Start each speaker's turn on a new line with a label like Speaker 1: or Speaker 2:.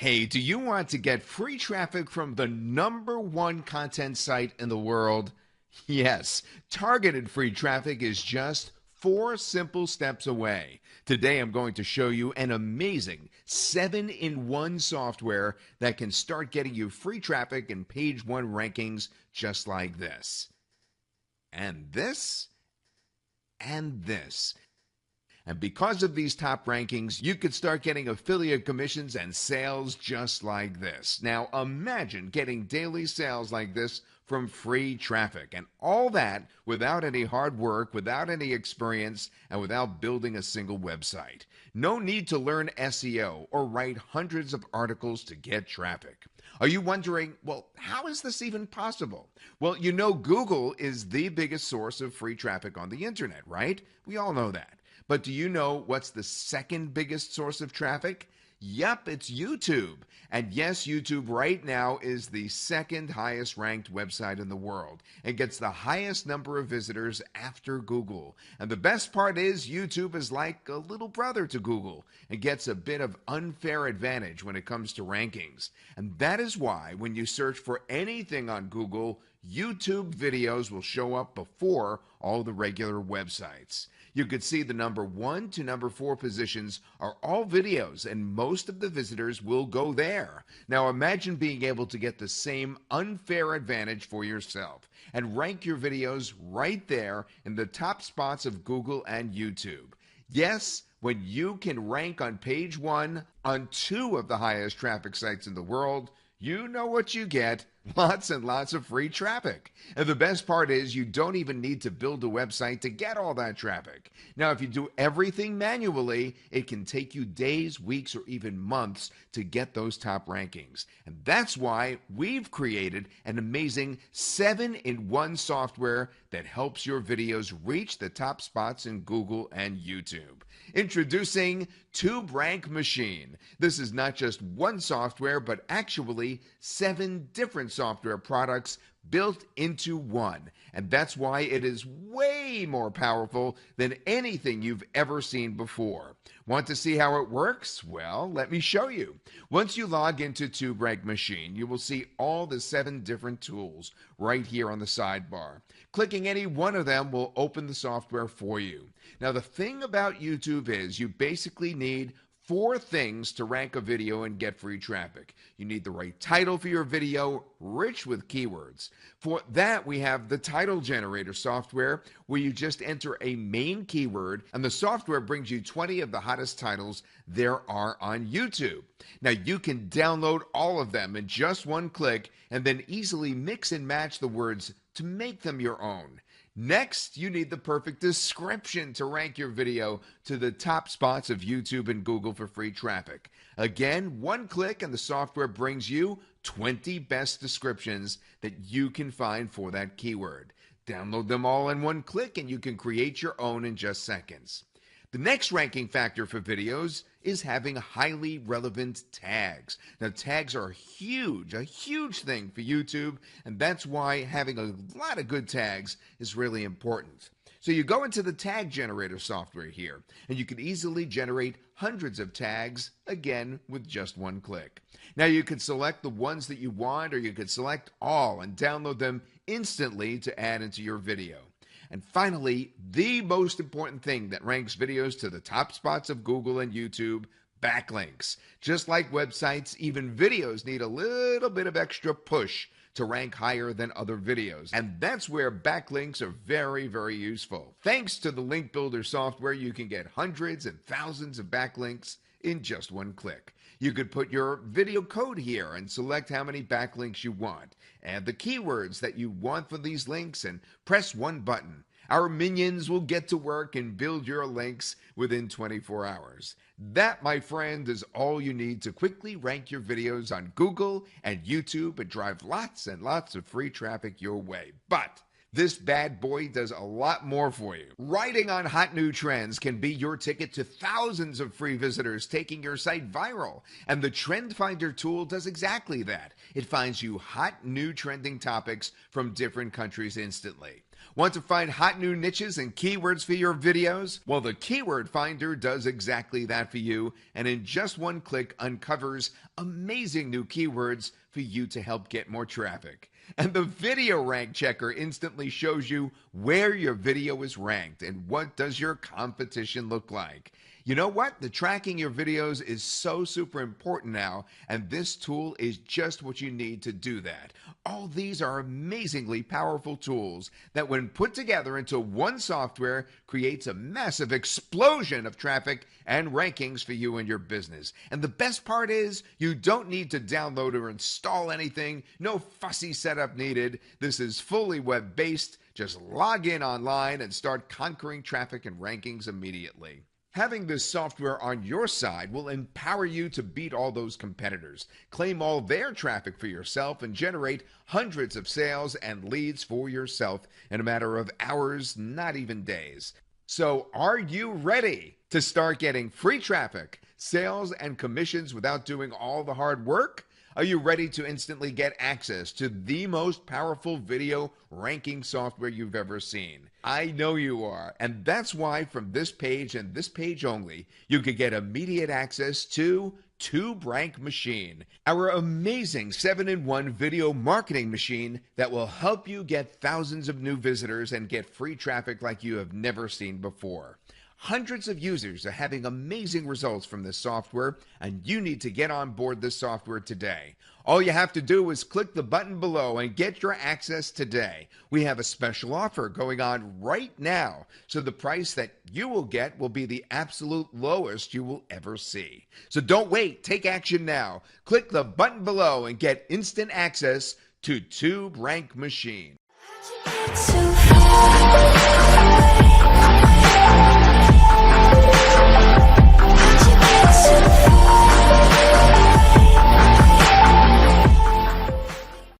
Speaker 1: Hey, do you want to get free traffic from the #1 content site in the world? Yes, targeted free traffic is just 4 simple steps away. Today I'm going to show you an amazing 7-in-1 software that can start getting you free traffic and page 1 rankings just like this. And this. And this. And because of these top rankings, you could start getting affiliate commissions and sales just like this. Now imagine getting daily sales like this from free traffic, and all that without any hard work, without any experience, and without building a single website. No need to learn SEO or write hundreds of articles to get traffic. Are you wondering, well, how is this even possible? Well, you know Google is the biggest source of free traffic on the internet, right? We all know that. But do you know what's the second biggest source of traffic? Yep, it's YouTube. And yes, YouTube right now is the second highest ranked website in the world. It gets the highest number of visitors after Google. And the best part is YouTube is like a little brother to Google. It gets a bit of unfair advantage when it comes to rankings. And that is why when you search for anything on Google, YouTube videos will show up before all the regular websites. You could see the #1 to #4 positions are all videos, and most of the visitors will go there. Now imagine being able to get the same unfair advantage for yourself and rank your videos right there in the top spots of Google and YouTube. Yes, when you can rank on page 1 on 2 of the highest traffic sites in the world, you know what you get. Lots and lots of free traffic. And the best part is you don't even need to build a website to get all that traffic. Now, if you do everything manually, it can take you days, weeks, or even months to get those top rankings. And that's why we've created an amazing 7-in-1 software that helps your videos reach the top spots in Google and YouTube. Introducing TubeRank Machine. This is not just one software, but actually 7 different software products built into one. And that's why it is way more powerful than anything you've ever seen before. Want to see how it works? Well, let me show you. Once you log into TubeRank Machine, you will see all the 7 different tools right here on the sidebar. Clicking any one of them will open the software for you. Now, the thing about YouTube is you basically need 4 things to rank a video and get free traffic. You need the right title for your video, rich with keywords. For that, we have the title generator software, where you just enter a main keyword, and the software brings you 20 of the hottest titles there are on YouTube. Now, you can download all of them in just one click, and then easily mix and match the words to make them your own. Next, you need the perfect description to rank your video to the top spots of YouTube and Google for free traffic. Again, one click and the software brings you 20 best descriptions that you can find for that keyword. Download them all in one click and you can create your own in just seconds. The next ranking factor for videos is having highly relevant tags. Now, tags are a huge thing for YouTube, and that's why having a lot of good tags is really important. So you go into the tag generator software here, and you can easily generate hundreds of tags, again, with just one click. Now, you can select the ones that you want, or you can select all and download them instantly to add into your video. And finally, the most important thing that ranks videos to the top spots of Google and YouTube, backlinks. Just like websites, even videos need a little bit of extra push to rank higher than other videos. And that's where backlinks are very useful. Thanks to the link builder software, you can get hundreds and thousands of backlinks in just one click. You could put your video code here and select how many backlinks you want. Add the keywords that you want for these links and press one button. Our minions will get to work and build your links within 24 hours. That, my friend, is all you need to quickly rank your videos on Google and YouTube and drive lots and lots of free traffic your way. But this bad boy does a lot more for you. Writing on hot new trends can be your ticket to thousands of free visitors taking your site viral. And the Trend Finder tool does exactly that. It finds you hot new trending topics from different countries instantly. Want to find hot new niches and keywords for your videos? Well, the Keyword Finder does exactly that for you, and in just one click uncovers amazing new keywords for you to help get more traffic. And the Video Rank Checker instantly shows you where your video is ranked and what does your competition look like. You know what? The tracking your videos is so super important now, and this tool is just what you need to do that. All these are amazingly powerful tools that, when put together into one software, creates a massive explosion of traffic and rankings for you and your business. And the best part is, you don't need to download or install anything. No fussy setup needed. This is fully web-based. Just log in online and start conquering traffic and rankings immediately. Having this software on your side will empower you to beat all those competitors, claim all their traffic for yourself, and generate hundreds of sales and leads for yourself in a matter of hours, not even days. So, are you ready to start getting free traffic, sales, and commissions without doing all the hard work? Are you ready to instantly get access to the most powerful video ranking software you've ever seen? I know you are, and that's why from this page and this page only, you could get immediate access to TubeRank Machine, our amazing 7-in-1 video marketing machine that will help you get thousands of new visitors and get free traffic like you have never seen before. Hundreds of users are having amazing results from this software, and you need to get on board this software today. All you have to do is click the button below and get your access today. We have a special offer going on right now, so the price that you will get will be the absolute lowest you will ever see. So don't wait, take action now. Click the button below and get instant access to TubeRank Machine.